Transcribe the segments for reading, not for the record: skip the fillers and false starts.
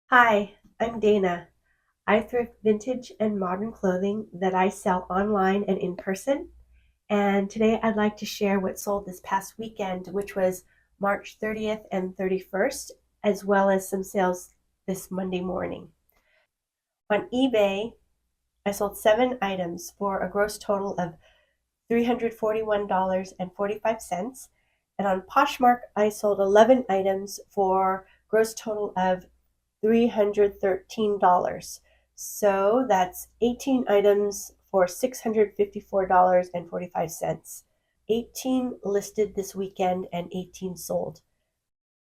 Hi, I'm Dana. I thrift vintage and modern clothing that I sell online and in person. And today I'd like to share what sold this past weekend, which was March 30th and 31st, as well as some sales this Monday morning. On eBay, I sold 7 items for a gross total of $341.45. And on Poshmark, I sold 11 items for gross total of $313. So that's 18 items for $654.45. 18 listed this weekend and 18 sold.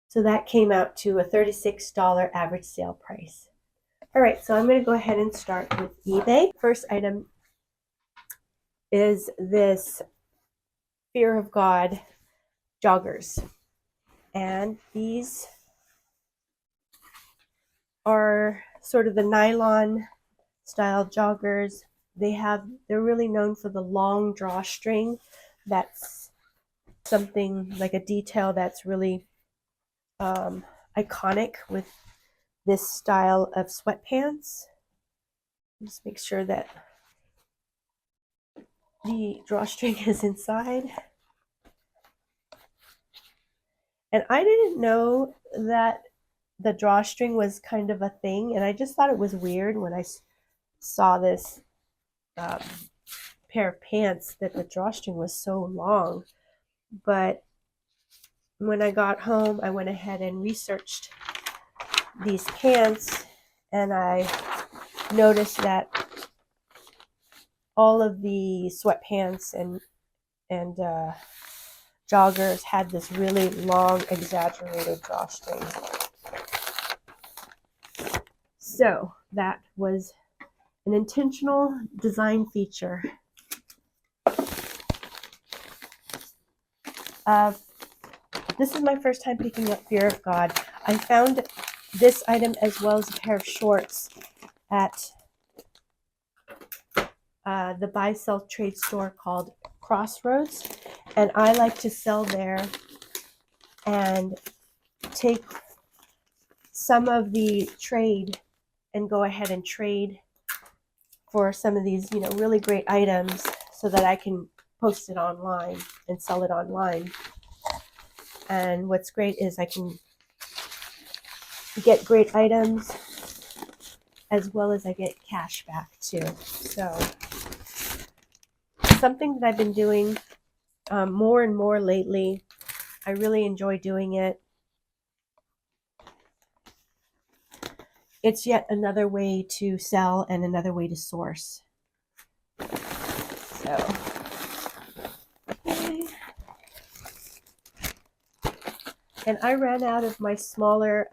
So that came out to a $36 average sale price. All right, so I'm going to go ahead and start with eBay. First item is this Fear of God joggers. And these are sort of the nylon style joggers. They're really known for the long drawstring. That's something like a detail that's really iconic with this style of sweatpants. Just make sure that the drawstring is inside. And I didn't know that the drawstring was kind of a thing, and I just thought it was weird when I saw this um, pair of pants that the drawstring was so long. But when I got home, I went ahead and researched these pants, and I noticed that all of the sweatpants and joggers had this really long, exaggerated drawstring. So that was an intentional design feature. This is my first time picking up Fear of God. I found this item as well as a pair of shorts at the buy sell trade store called Crossroads, and I like to sell there and take some of the trade and go ahead and trade for some of these really great items so that I can post it online and sell it online. And what's great is I can get great items as well as I get cash back too. So something that I've been doing more and more lately. I really enjoy doing it. It's yet another way to sell and another way to source. So, okay. And I ran out of my smaller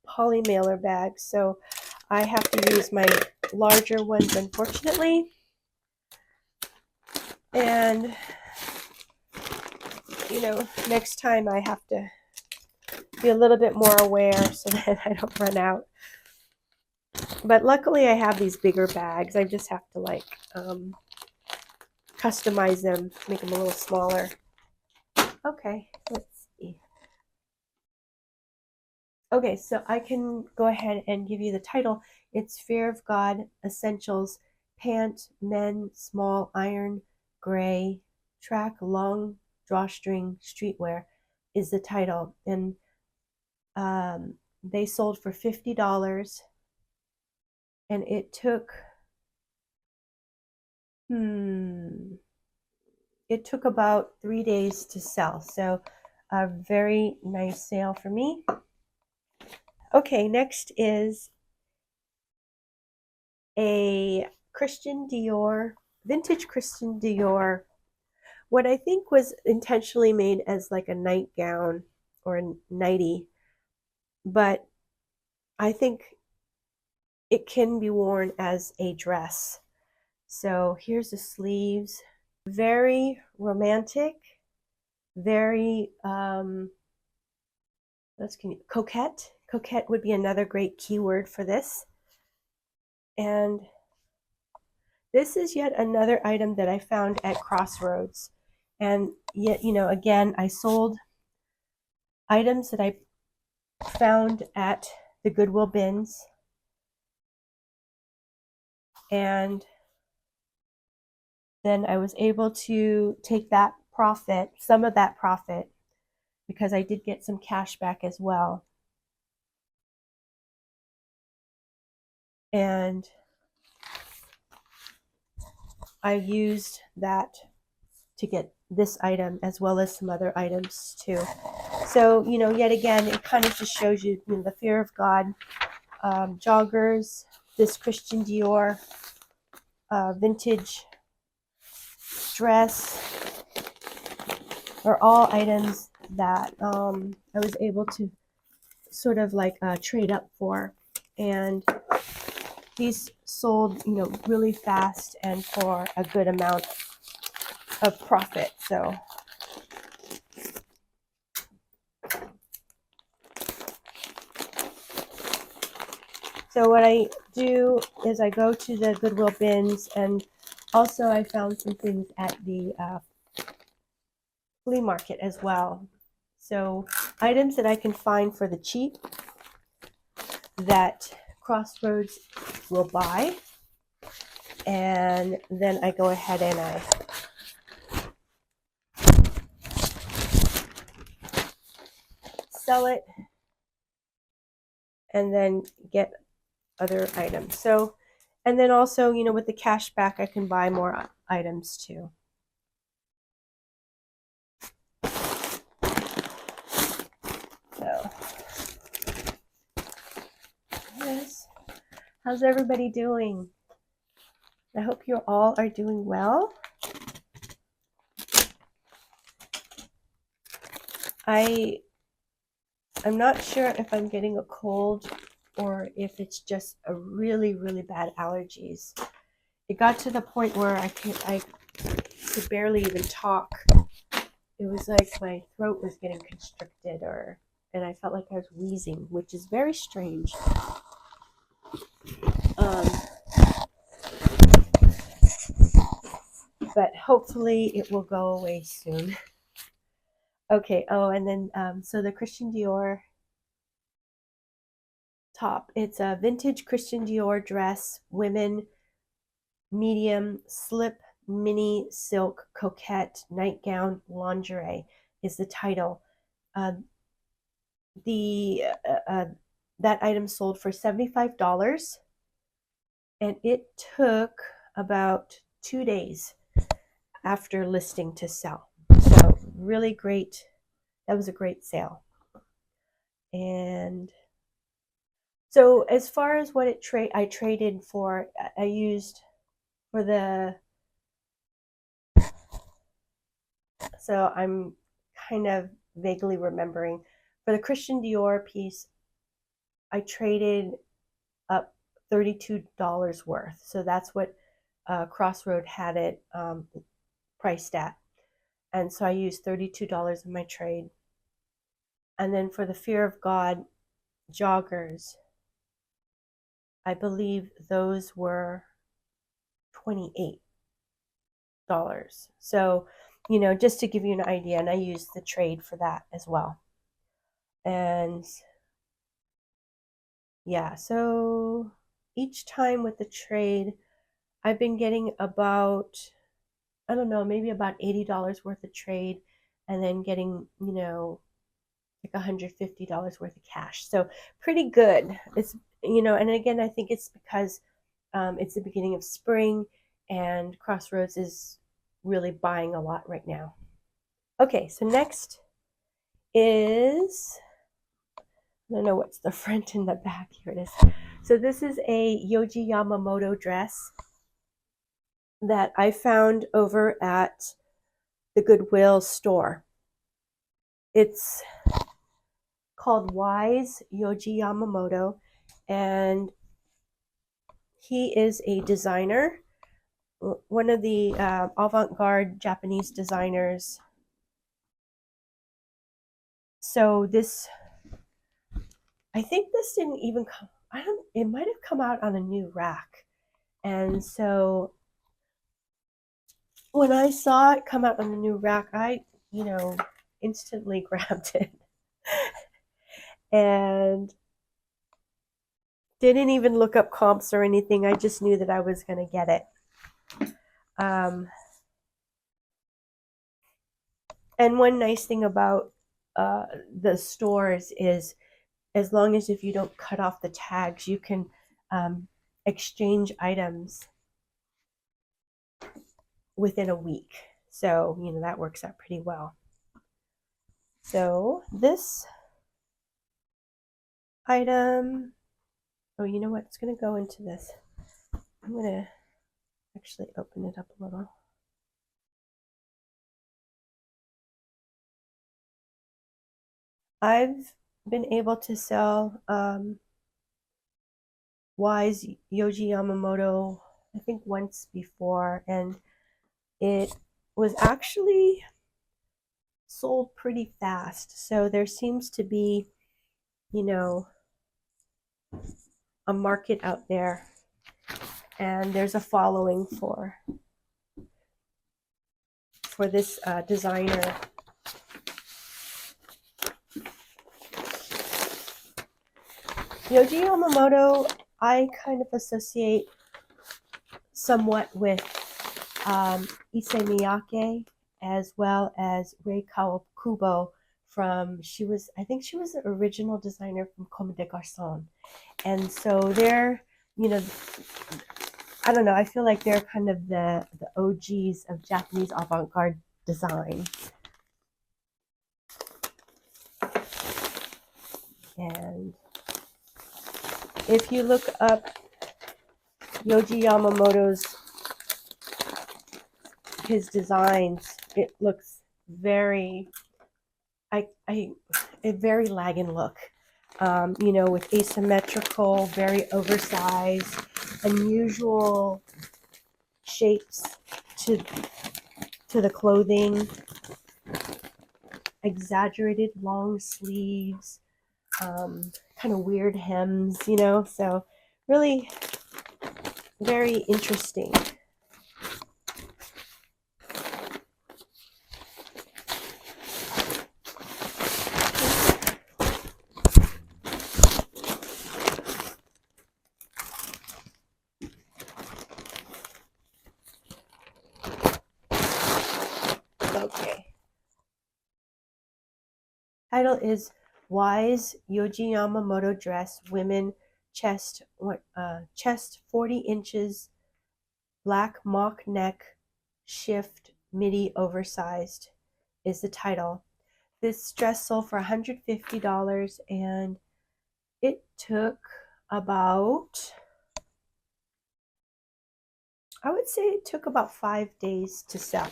poly mailer bags, so I have to use my larger ones, unfortunately. And next time I have to be a little bit more aware so that I don't run out. But luckily I have these bigger bags. I just have to customize them, make them a little smaller. Okay, let's see. Okay, so I can go ahead and give you the title. It's Fear of God Essentials Pant Men Small Iron Gray Track Long Drawstring Streetwear is the title. And they sold for $50, and it took about 3 days to sell. So a very nice sale for me. Okay, next is a Christian Dior, vintage Christian Dior, what I think was intentionally made as like a nightgown or a nightie, but I think it can be worn as a dress. So here's the sleeves. Very romantic, very coquette. Coquette would be another great keyword for this. And this is yet another item that I found at Crossroads. And yet, again, I sold items that I found at the Goodwill bins, and then I was able to take that profit, some of that profit, because I did get some cash back as well. And I used that to get this item as well as some other items too. So, yet again, it kind of just shows you, the fear of God. Joggers, this Christian Dior vintage dress are all items that I was able to sort of like trade up for. And these sold, really fast and for a good amount of profit. So what I do is I go to the Goodwill bins, and also I found some things at the flea market as well. So items that I can find for the cheap that Crossroads will buy, and then I go ahead and I sell it and then get other items. So, and then also, with the cash back, I can buy more items too. So, yes. How's everybody doing? I hope you all are doing well. I'm not sure if I'm getting a cold or if it's just a really, really bad allergies. It got to the point where I could barely even talk. It was like my throat was getting constricted, and I felt like I was wheezing, which is very strange. But hopefully it will go away soon. Okay. Oh, and then so the Christian Dior top. It's a vintage Christian Dior dress, women, medium, slip, mini, silk, coquette, nightgown, lingerie is the title. That item sold for $75, and it took about 2 days after listing to sell. So really great. That was a great sale. And so as far as what I traded for, I used for so I'm kind of vaguely remembering, for the Christian Dior piece, I traded up $32 worth. So that's what Crossroad had it priced at. And so I used $32 in my trade. And then for the Fear of God joggers, I believe those were $28. So, just to give you an idea, and I used the trade for that as well. And yeah, so each time with the trade, I've been getting about, I don't know, maybe about $80 worth of trade, and then getting, like $150 worth of cash. So pretty good. It's, and again, I think it's because it's the beginning of spring, and Crossroads is really buying a lot right now. Okay, so next is, I don't know what's the front and the back. Here it is. So this is a Yohji Yamamoto dress that I found over at the Goodwill store. It's called Wise Yohji Yamamoto, and he is a designer, one of the avant-garde Japanese designers. So this, I think this didn't even come, it might have come out on a new rack. And so when I saw it come out on the new rack, I, instantly grabbed it. And Didn't even look up comps or anything. I just knew that I was going to get it. And one nice thing about the stores is, as long as if you don't cut off the tags, you can exchange items within a week. So, you know, that works out pretty well. So this item, oh, you know what? It's going to go into this. I'm going to actually open it up a little. I've been able to sell Wise Yoji Yamamoto, I think once before, and it was actually sold pretty fast. So there seems to be, you know, a market out there, and there's a following for this designer. Yoji Yamamoto, I kind of associate somewhat with Issey Miyake, as well as Rei Kawakubo from, I think she was the original designer from Comme des Garçons. And so they're, you know, I don't know, I feel like they're kind of the OGs of Japanese avant-garde design. And if you look up Yoji Yamamoto's his designs, it looks very a very Lagan look, you know, with asymmetrical, very oversized, unusual shapes to the clothing, exaggerated long sleeves, kind of weird hems, you know, so really very interesting. Okay. Title is Wise Yoji Yamamoto Dress Women Chest 40 inches, black mock neck, shift, midi oversized is the title. This dress sold for $150, and it took about, I would say it took about 5 days to sell.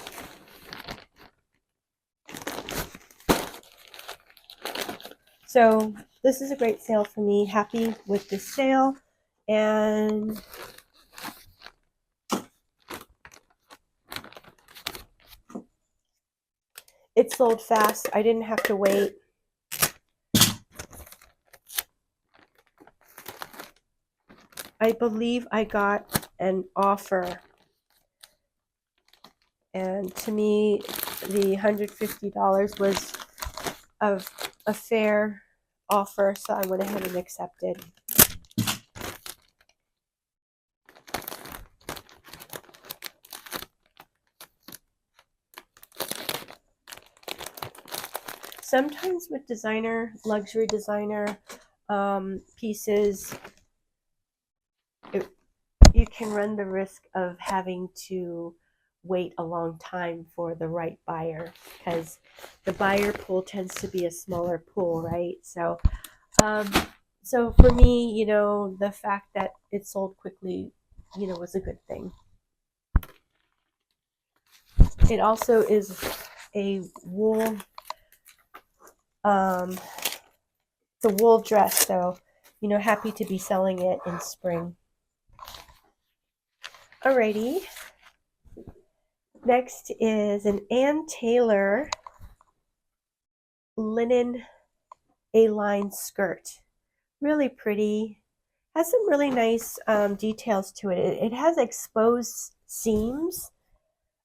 So this is a great sale for me. Happy with this sale. And it sold fast. I didn't have to wait. I believe I got an offer. And to me, the $150 was a fair offer, so I went ahead and accepted. Sometimes with luxury designer pieces, you can run the risk of having to wait a long time for the right buyer, because the buyer pool tends to be a smaller pool, right? So, so for me, you know, the fact that it sold quickly, you know, was a good thing. It also is a wool, it's a wool dress, so, you know, happy to be selling it in spring. Alrighty. Next is an Ann Taylor linen A-line skirt. Really pretty. Has some really nice details to it. It has exposed seams.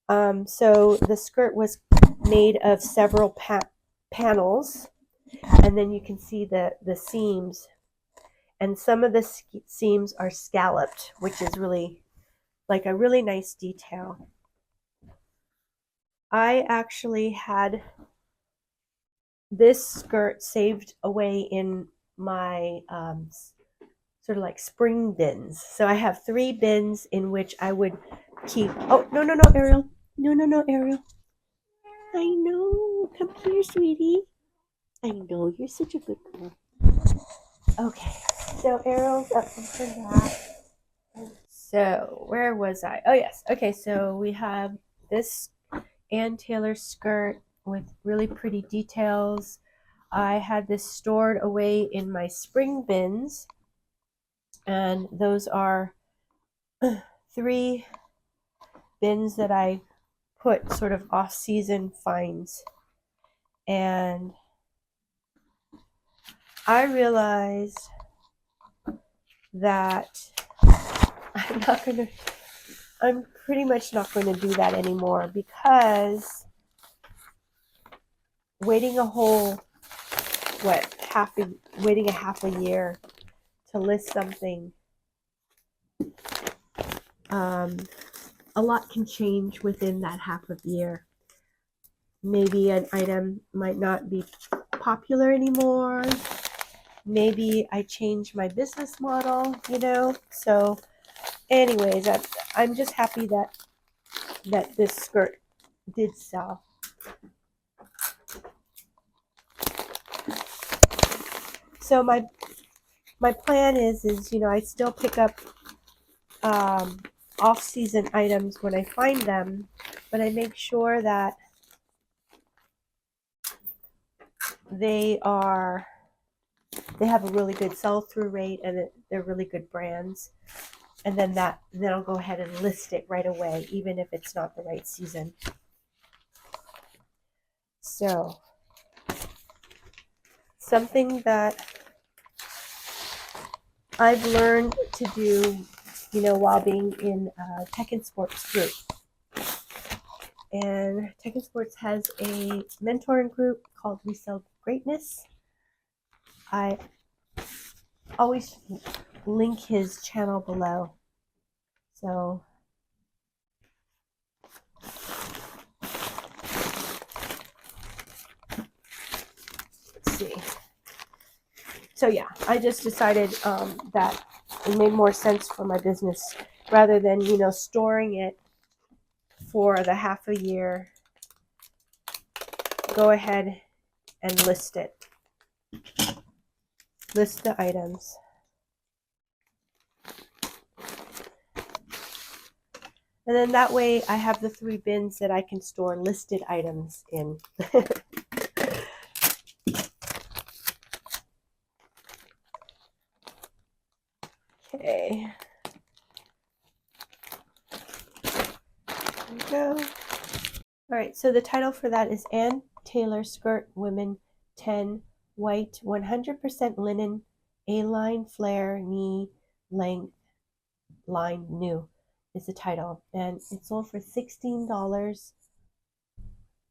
So the skirt was made of several panels, and then you can see the seams. And some of the seams are scalloped, which is really like a really nice detail. I actually had this skirt saved away in my sort of like spring bins. So I have 3 bins in which I would keep. Oh, no, no, no, Ariel. No, no, no, Ariel. I know. Come here, sweetie. I know. You're such a good girl. Okay. So Ariel's up for that. So where was I? Oh, yes. Okay. So we have this Ann Taylor skirt with really pretty details. I had this stored away in my spring bins, and those are 3 bins that I put sort of off-season finds. And I realized that I'm pretty much not going to do that anymore, because waiting a half a year to list something, a lot can change within that half a year. Maybe an item might not be popular anymore. Maybe I change my business model, So anyways, I'm just happy that this skirt did sell. So my plan is I still pick up off-season items when I find them, but I make sure that they have a really good sell-through rate, and they're really good brands. And then I'll go ahead and list it right away, even if it's not the right season. So something that I've learned to do, while being in Technsports group. And Technsports has a mentoring group called Reselling Greatness. I always link his channel below. So let's see. So yeah, I just decided that it made more sense for my business, rather than storing it for the half a year. Go ahead and list it. List the items. And then that way I have the 3 bins that I can store listed items in. Okay. There we go. All right, so the title for that is Ann Taylor Skirt Women 10 White 100% Linen A-line Flare Knee Length Line New is the title, and it sold for $16,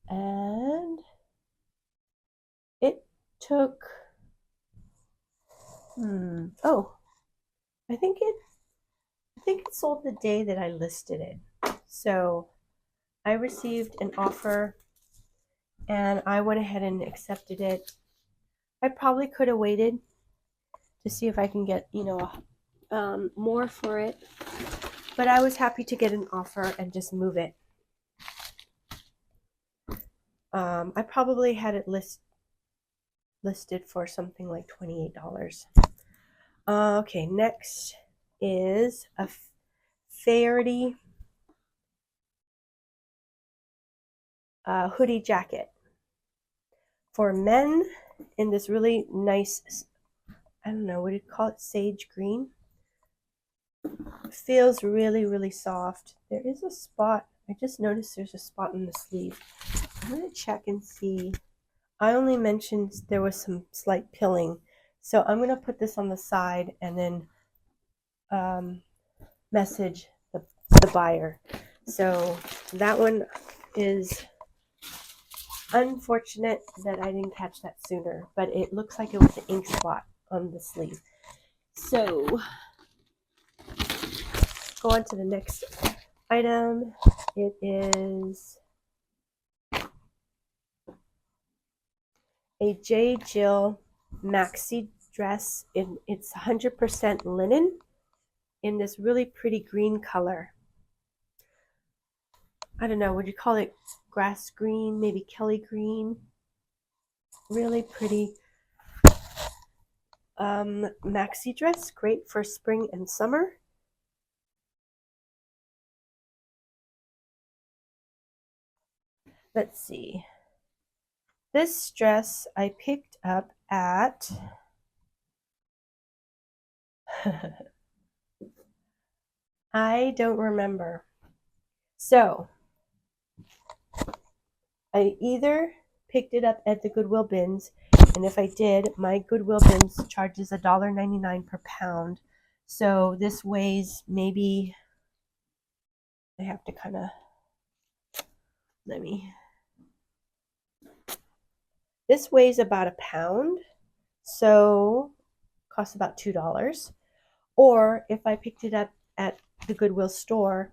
and it took I think it sold the day that I listed it. So I received an offer and I went ahead and accepted it. I probably could have waited to see if I can get more for it, but I was happy to get an offer and just move it. I probably had it listed for something like $28. Okay, next is a Faherty hoodie jacket for men in this really nice, I don't know, what do you call it, sage green. It feels really, really soft. There is a spot. I just noticed there's a spot in the sleeve. I'm going to check and see. I only mentioned there was some slight pilling. So I'm going to put this on the side and then message the buyer. So that one is unfortunate that I didn't catch that sooner, but it looks like it was an ink spot on the sleeve. So go on to the next item. It is a J. Jill maxi dress. It's 100% linen in this really pretty green color. I don't know, would you call it grass green, maybe Kelly green? Really pretty maxi dress, great for spring and summer. Let's see. This dress I picked up at I don't remember. So I either picked it up at the Goodwill bins, and if I did, my Goodwill bins charges $1.99 per pound. So this weighs maybe, I have to kind of, this weighs about a pound, so costs about $2. Or if I picked it up at the Goodwill store,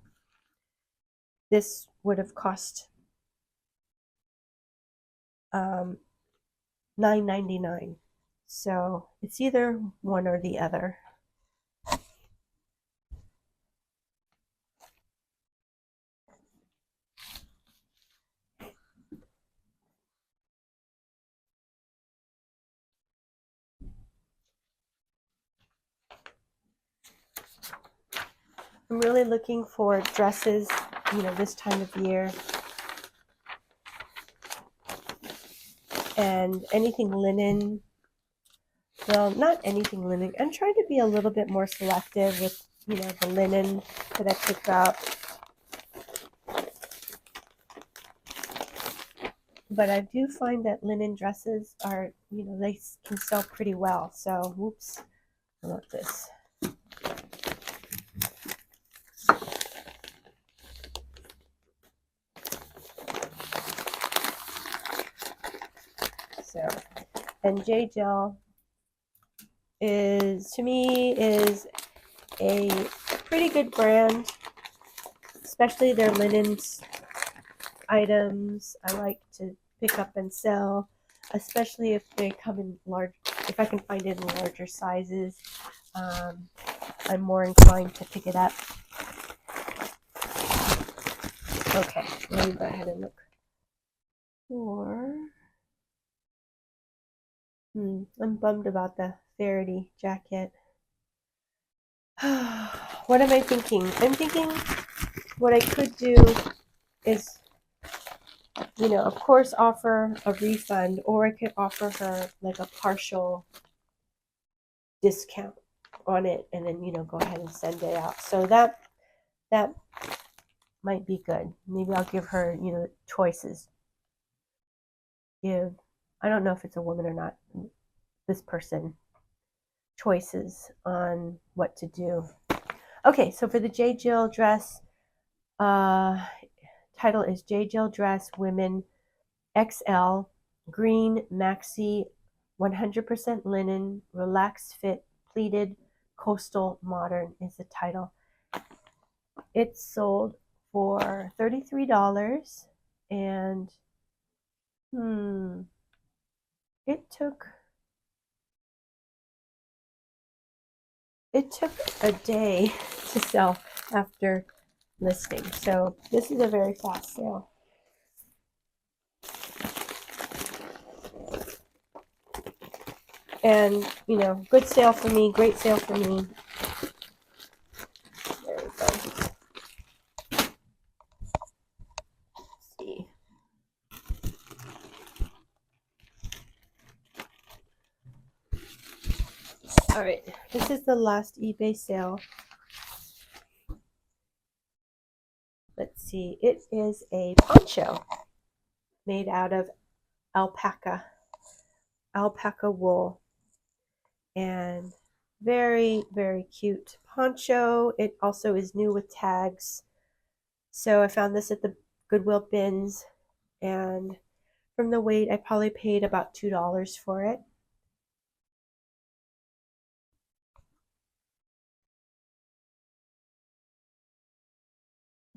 this would have cost $9.99. So it's either one or the other. I'm really looking for dresses, this time of year. And anything linen. Well, not anything linen. I'm trying to be a little bit more selective with, the linen that I pick up. But I do find that linen dresses are, they can sell pretty well. So, whoops, I want this. So, and J. Jill to me is a pretty good brand, especially their linens items. I like to pick up and sell, especially if they come in large, if I can find it in larger sizes. I'm more inclined to pick it up. Okay, let me go ahead and look for. I'm bummed about the Verity jacket. What am I thinking? I'm thinking what I could do is, of course, offer a refund, or I could offer her like a partial discount on it, and then go ahead and send it out. So that might be good. Maybe I'll give her choices. I don't know if it's a woman or not, this person, choices on what to do. Okay, so for the J. Jill dress, title is J. Jill Dress Women XL Green Maxi 100% Linen Relaxed Fit Pleated Coastal Modern is the title. It's sold for $33, and it took a day to sell after listing. So this is a very fast sale. And, good sale for me, great sale for me. There we go. Let's see. All right, this is the last eBay sale. Let's see, it is a poncho made out of alpaca wool, and very, very cute poncho. It also is new with tags. So I found this at the Goodwill bins, and from the weight, I probably paid about $2 for it.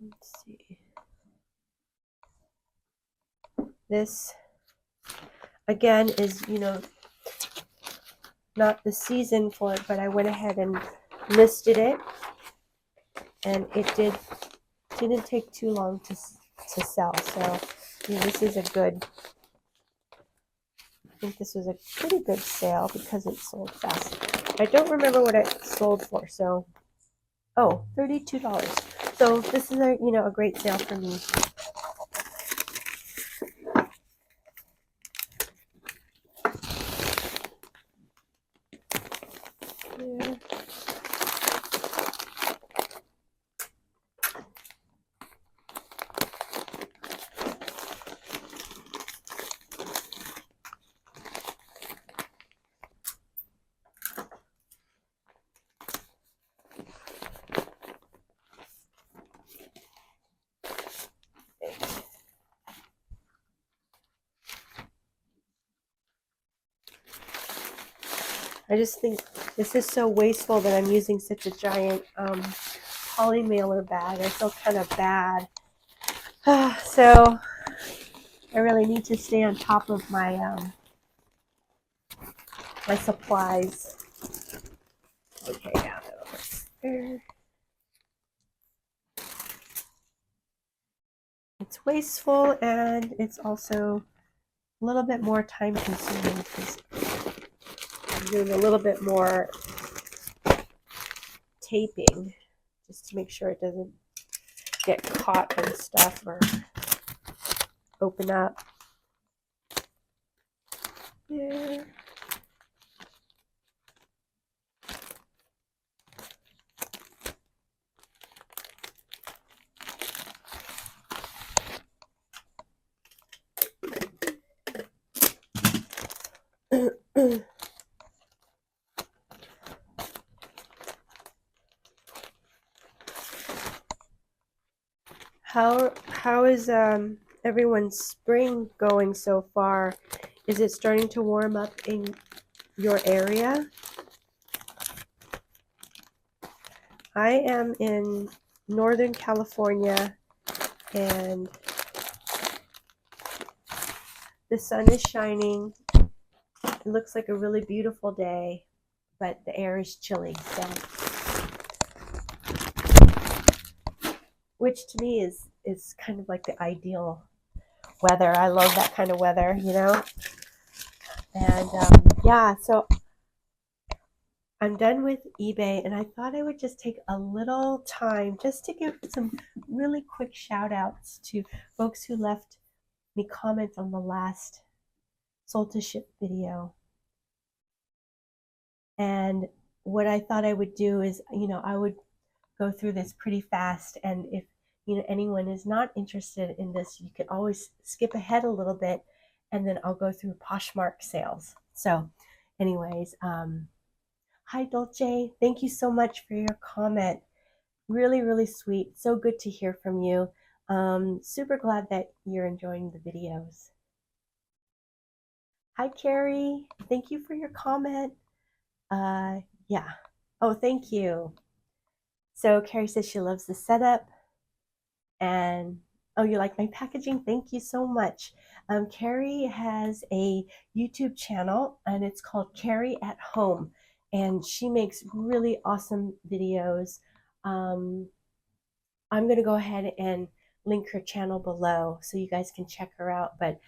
Let's see. This again is, not the season for it, but I went ahead and listed it, and it didn't take too long to sell. So this is a good, I think this was a pretty good sale because it sold fast. I don't remember what it sold for, so $32. So this is a great sale for me. Yeah. I just think this is so wasteful that I'm using such a giant poly mailer bag. I feel kind of bad. So I really need to stay on top of my my supplies. Okay, now there. It's wasteful, and it's also a little bit more time consuming because I'm doing a little bit more taping just to make sure it doesn't get caught on stuff or open up. There. How is everyone's spring going so far? Is it starting to warm up in your area? I am in Northern California, and the sun is shining. It looks like a really beautiful day, but the air is chilly, so which to me is kind of like the ideal weather. I love that kind of weather, And yeah, so I'm done with eBay, and I thought I would just take a little time just to give some really quick shout outs to folks who left me comments on the last sold to ship video. And what I thought I would do is, I would go through this pretty fast, and if anyone is not interested in this, you can always skip ahead a little bit, and then I'll go through Poshmark sales. So anyways, hi Dolce, thank you so much for your comment. Really, really sweet. So good to hear from you. Super glad that you're enjoying the videos. Hi Carrie, thank you for your comment. Yeah. Oh, thank you. So Carrie says she loves the setup. And oh, you like my packaging? Thank you so much. Carrie has a YouTube channel, and it's called Carrie at Home, and she makes really awesome videos. I'm going to go ahead and link her channel below so you guys can check her out. But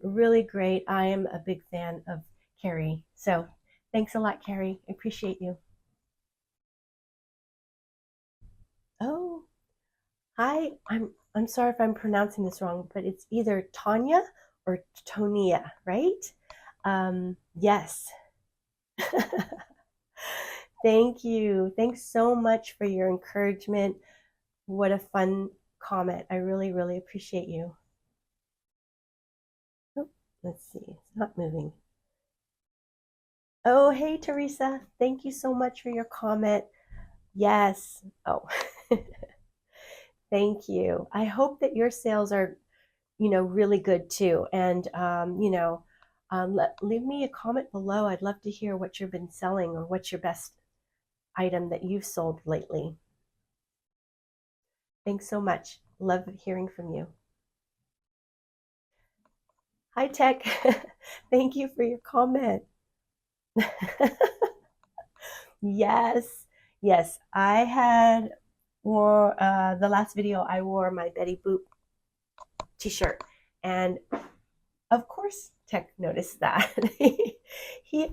really great. I am a big fan of Carrie. So thanks a lot, Carrie. I appreciate you. Oh, hi. I'm sorry if I'm pronouncing this wrong, but it's either Tanya or Tonia, right? Yes. Thank you. Thanks so much for your encouragement. What a fun comment. I really, really appreciate you. Oh, let's see. It's not moving. Oh, hey, Teresa. Thank you so much for your comment. Yes. Oh, thank you. I hope that your sales are, really good too. And, leave me a comment below. I'd love to hear what you've been selling or what's your best item that you've sold lately. Thanks so much. Love hearing from you. Hi, Tech. Thank you for your comment. Yes, yes. I had wore the last video I wore my Betty Boop t-shirt, and of course Tech noticed that. He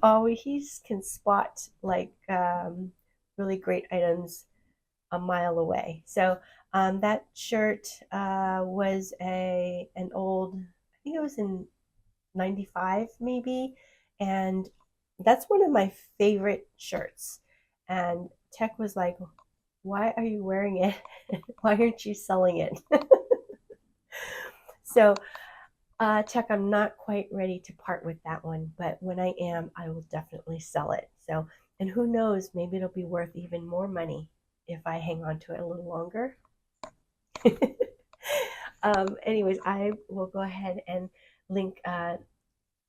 can spot like really great items a mile away. So that shirt was an old, I think it was in 95 maybe, and that's one of my favorite shirts. And Tech was like, why are you wearing it? Why aren't you selling it? So Tech, I'm not quite ready to part with that one, but when I am, I will definitely sell it. So, and who knows, maybe it'll be worth even more money if I hang on to it a little longer. Anyways, I will go ahead and link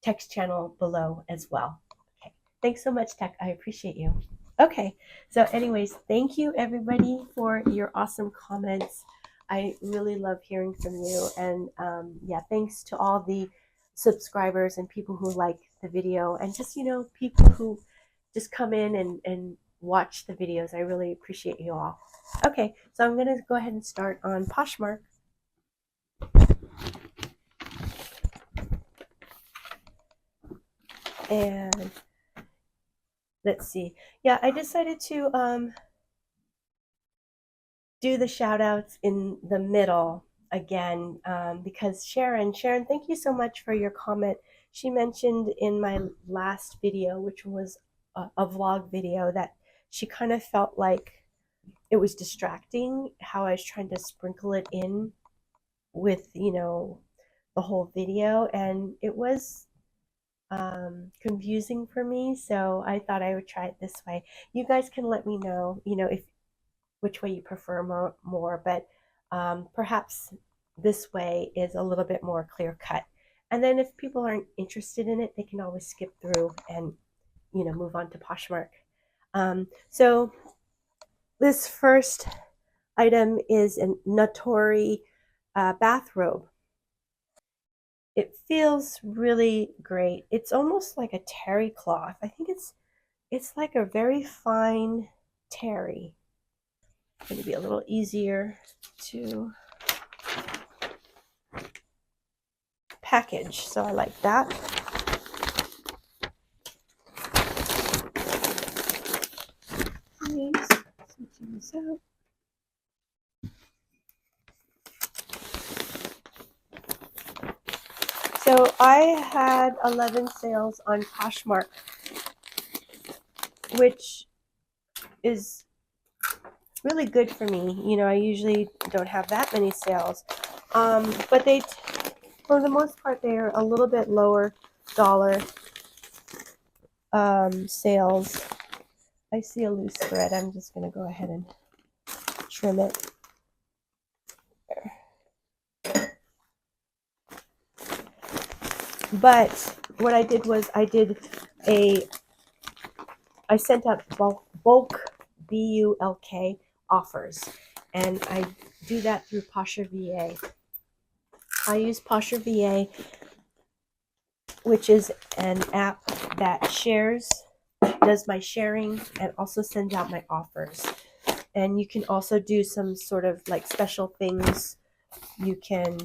Tech's channel below as well. Okay, thanks so much, Tech. I appreciate you. Okay, so anyways, thank you everybody for your awesome comments. I really love hearing from you. And yeah, thanks to all the subscribers and people who like the video, and just, people who just come in and watch the videos. I really appreciate you all. Okay, so I'm going to go ahead and start on Poshmark. And let's see. Yeah, I decided to do the shout outs in the middle again, because Sharon, thank you so much for your comment. She mentioned in my last video, which was a vlog video, that she kind of felt like it was distracting how I was trying to sprinkle it in with, the whole video, and it was confusing for me. So I thought I would try it this way. You guys can let me know, if which way you prefer more, but perhaps this way is a little bit more clear cut. And then if people aren't interested in it, they can always skip through and, move on to Poshmark. So this first item is a Natori bathrobe. It feels really great. It's almost like a terry cloth. I think it's like a very fine terry. It's going to be a little easier to package, so I like that. Switching this out. So I had 11 sales on Poshmark, which is really good for me. I usually don't have that many sales, but they, for the most part, they are a little bit lower dollar sales. I see a loose thread. I'm just going to go ahead and trim it. But what I did was I sent out bulk BULK offers, and I do that through Posher VA. I use Posher VA, which is an app that does my sharing and also sends out my offers. And you can also do some sort of like special things. You can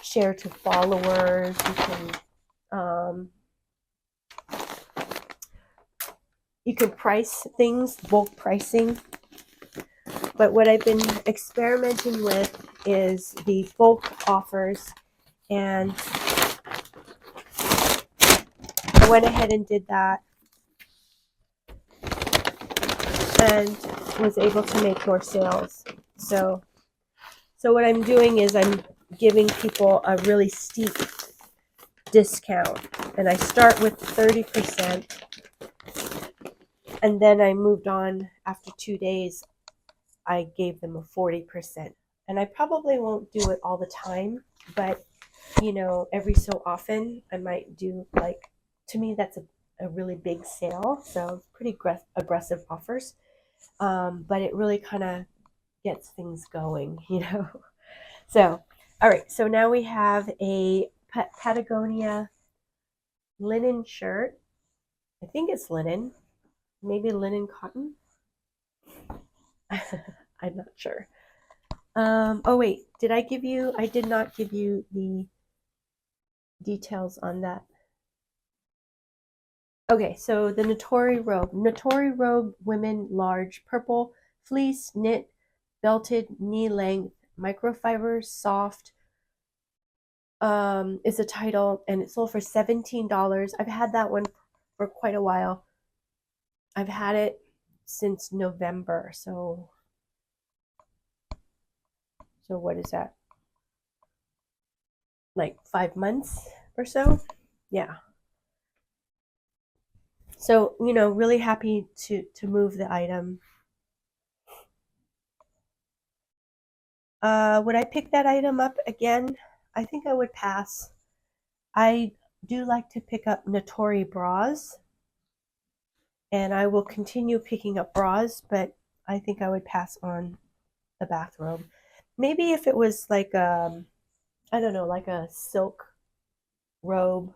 share to followers. You can price things, bulk pricing. But what I've been experimenting with is the bulk offers, and I went ahead and did that and was able to make more sales. So what I'm doing is I'm giving people a really steep discount, and I start with 30%, and then I moved on after 2 days. I gave them a 40%, and I probably won't do it all the time, but every so often I might do, like, to me that's a really big sale, so pretty aggressive offers, but it really kind of gets things going, you know. So, all right, so now we have a Patagonia linen shirt. I think it's linen, maybe linen cotton. I'm not sure. Oh wait, did I give you? I did not give you the details on that. Okay, so the Natori robe, women large, purple, fleece, knit, belted, knee length, microfiber, soft. Is a title, and it sold for $17. I've had that one for quite a while. I've had it since November, so what is that? Like 5 months or so? Yeah. So, you know, really happy to move the item. Would I pick that item up again? I think I would pass. I do like to pick up Natori bras, and I will continue picking up bras, but I think I would pass on the bathrobe. Maybe if it was like I don't know, like a silk robe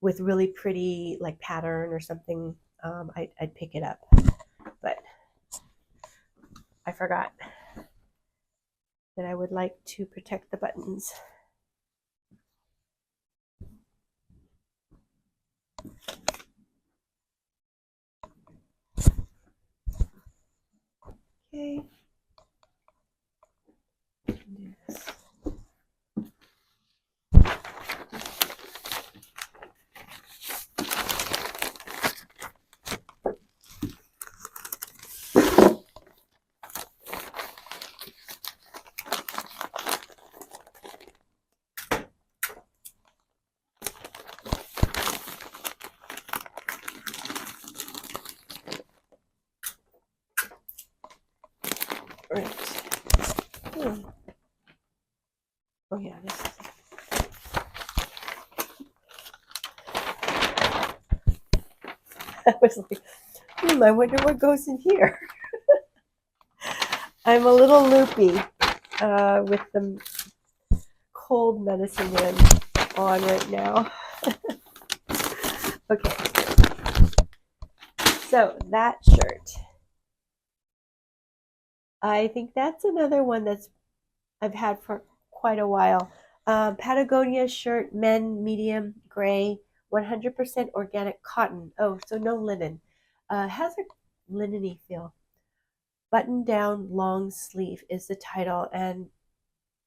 with really pretty like pattern or something, I'd pick it up. But I forgot that I would like to protect the buttons. Okay. Right. Oh yeah, this is I was like, I wonder what goes in here. I'm a little loopy with the cold medicine man on right now. Okay, so that shirt. I think that's another one that's I've had for quite a while. Patagonia shirt, men, medium, gray, 100% organic cotton. Oh, so no linen. Has a linen-y feel. Button down long sleeve is the title, and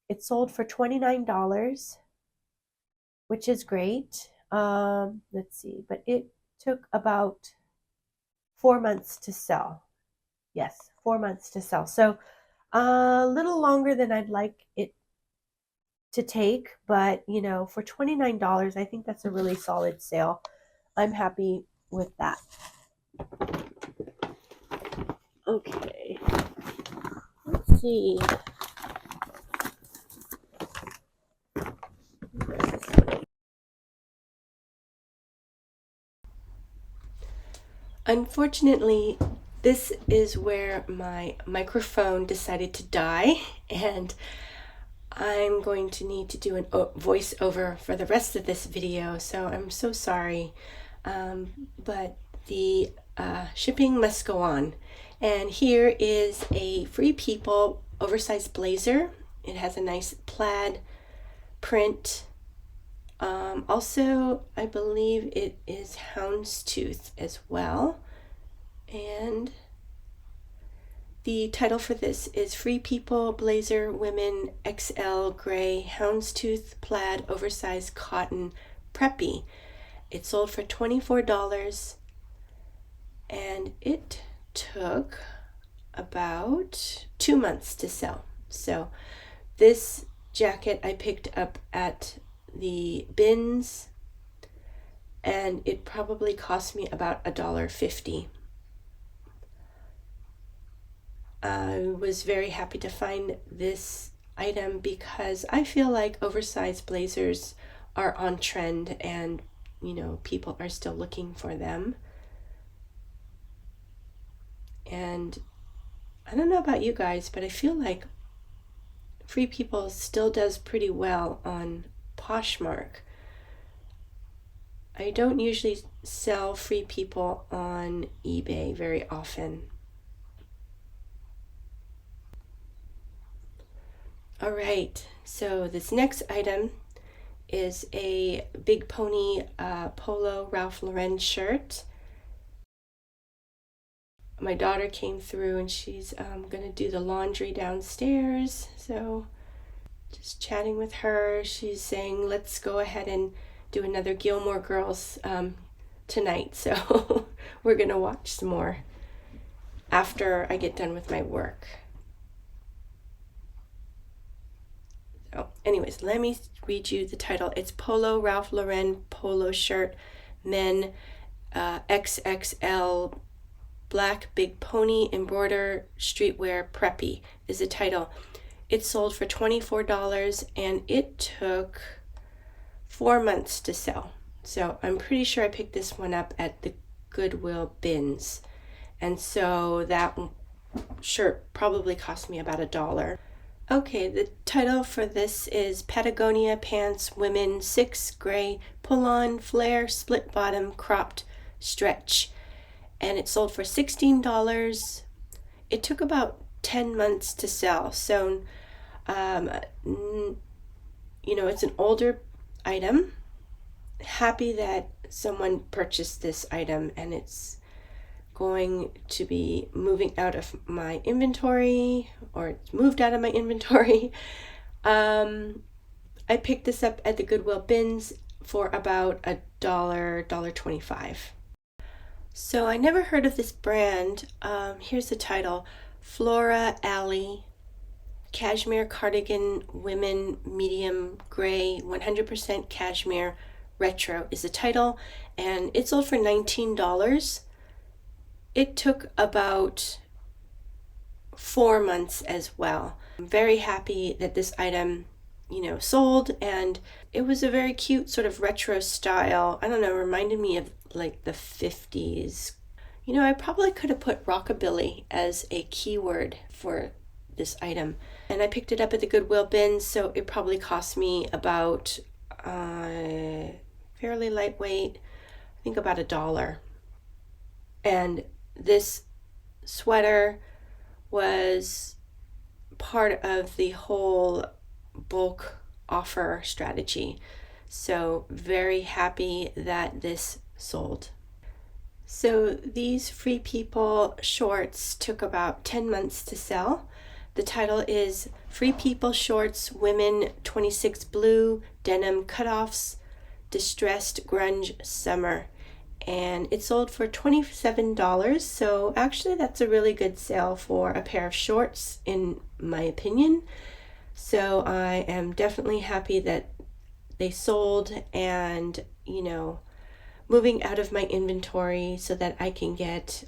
it sold for $29, which is great. Let's see, but it took about 4 months to sell. Yes, 4 months to sell. So a little longer than I'd like it to take, but you know, for $29, I think that's a really solid sale. I'm happy with that. Okay, let's see. Unfortunately, this is where my microphone decided to die, and I'm going to need to do a voiceover for the rest of this video, so I'm so sorry. But the shipping must go on. And here is a Free People oversized blazer. It has a nice plaid print. Also, I believe it is houndstooth as well. And the title for this is Free People Blazer Women XL Gray Houndstooth Plaid Oversized Cotton Preppy. It sold for $24, and it took about 2 months to sell. So this jacket I picked up at the bins, and it probably cost me about $1.50. I was very happy to find this item because I feel like oversized blazers are on trend, and you know, people are still looking for them. And I don't know about you guys, but I feel like Free People still does pretty well on Poshmark. I don't usually sell Free People on eBay very often. All right, so this next item is a Big Pony polo Ralph Lauren shirt. My daughter came through and she's gonna do the laundry downstairs, so just chatting with her. She's saying let's go ahead and do another Gilmore Girls tonight, so we're gonna watch some more after I get done with my work. So anyways, let me read you the title. It's Polo Ralph Lauren polo shirt, men, XXL, black Big Pony embroider streetwear preppy is the title. It sold for $24 and it took 4 months to sell. So I'm pretty sure I picked this one up at the Goodwill bins. And so that shirt probably cost me about $1. Okay, the title for this is Patagonia Pants Women 6 Gray Pull-On Flare Split Bottom Cropped Stretch. And it sold for $16. It took about 10 months to sell. So, it's an older item. Happy that someone purchased this item and it's going to be moving out of my inventory, or it's moved out of my inventory. I picked this up at the Goodwill bins for about $1.25. So I never heard of this brand. Here's the title: Flora Alley Cashmere Cardigan Women Medium Gray 100% Cashmere Retro is the title, and it sold for $19. It took about 4 months as well. I'm very happy that this item, sold, and it was a very cute sort of retro style. I don't know, reminded me of like the 50s. I probably could have put rockabilly as a keyword for this item. And I picked it up at the Goodwill bin, so it probably cost me about fairly lightweight, I think about $1. And this sweater was part of the whole bulk offer strategy. So very happy that this sold. So these Free People shorts took about 10 months to sell. The title is Free People Shorts Women 26 Blue Denim Cutoffs Distressed Grunge Summer. And it sold for $27. So actually that's a really good sale for a pair of shorts in my opinion. So I am definitely happy that they sold and, moving out of my inventory so that I can get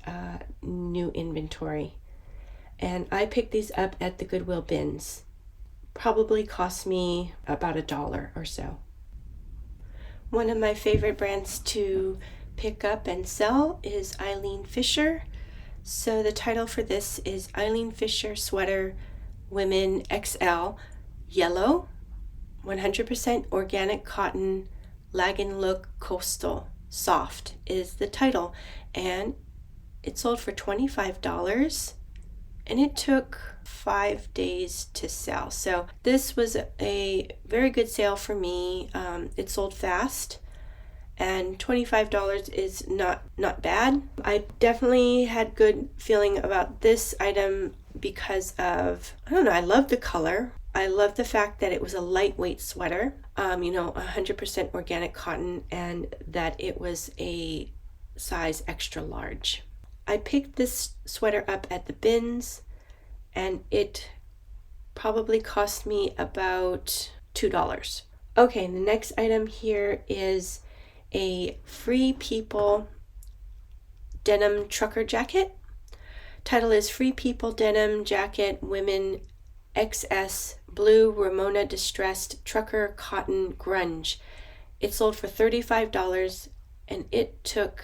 new inventory. And I picked these up at the Goodwill bins. Probably cost me about $1 or so. One of my favorite brands to pick up and sell is Eileen Fisher. So the title for this is Eileen Fisher Sweater Women XL Yellow 100% Organic Cotton Lagan Look Coastal Soft is the title, and it sold for $25 and it took 5 days to sell. So this was a very good sale for me. It sold fast, and $25 is not bad. I definitely had good feeling about this item because of, I love the color. I love the fact that it was a lightweight sweater, 100% organic cotton, and that it was a size extra large. I picked this sweater up at the bins, and it probably cost me about $2. Okay, the next item here is a Free People denim trucker jacket. Title is Free People Denim Jacket Women XS Blue Ramona Distressed Trucker Cotton Grunge. It sold for $35 and it took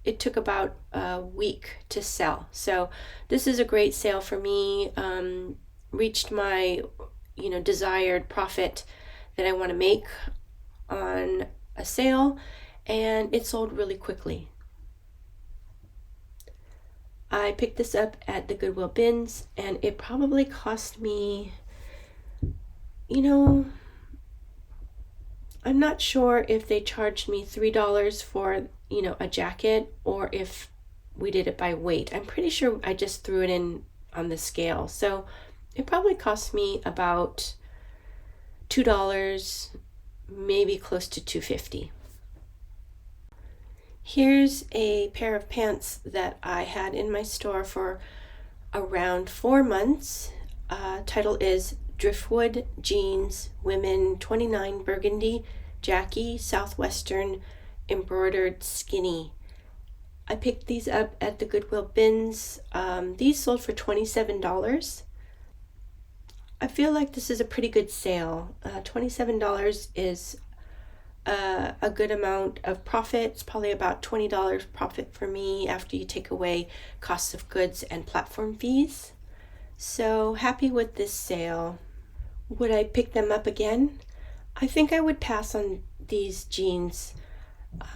it took about a week to sell. So this is a great sale for me. Reached my desired profit that I want to make on a sale, and it sold really quickly. I picked this up at the Goodwill bins, and it probably cost me, I'm not sure if they charged me $3 for, a jacket, or if we did it by weight. I'm pretty sure I just threw it in on the scale. So it probably cost me about $2, maybe close to $2.50. Here's a pair of pants that I had in my store for around 4 months. Title is Driftwood Jeans Women 29 Burgundy Jackie Southwestern Embroidered Skinny. I picked these up at the Goodwill bins. These sold for $27. I feel like this is a pretty good sale. $27 is a good amount of profit. It's probably about $20 profit for me after you take away costs of goods and platform fees. So happy with this sale. Would I pick them up again? I think I would pass on these jeans,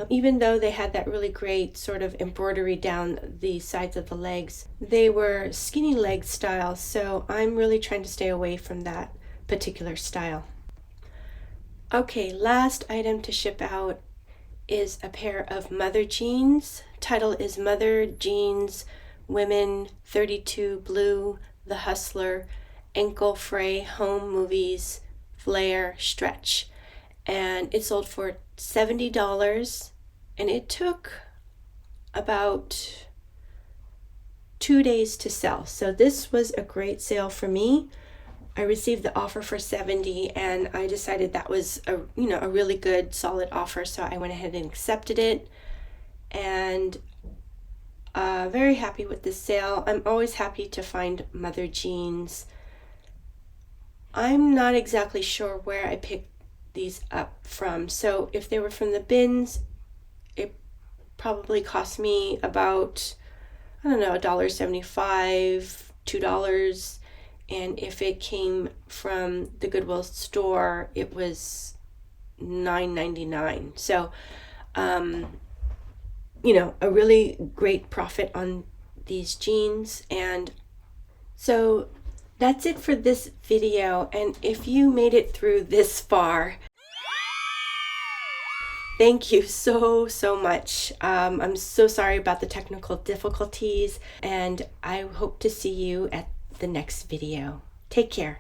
even though they had that really great sort of embroidery down the sides of the legs. They were skinny leg style, so I'm really trying to stay away from that particular style. Okay, last item to ship out is a pair of Mother jeans. Title is Mother Jeans Women 32 Blue, The Hustler, Ankle Fray Home Movies, Flare Stretch. And it sold for $70, and it took about 2 days to sell. So this was a great sale for me. I received the offer for $70, and I decided that was a really good solid offer, so I went ahead and accepted it, and very happy with this sale. I'm always happy to find Mother jeans. I'm not exactly sure where I picked these up from, so if they were from the bins, it probably cost me about, $1.75, $2. And if it came from the Goodwill store, it was $9.99. So, a really great profit on these jeans. And so that's it for this video. And if you made it through this far, thank you so much. I'm so sorry about the technical difficulties, and I hope to see you at the next video. Take care.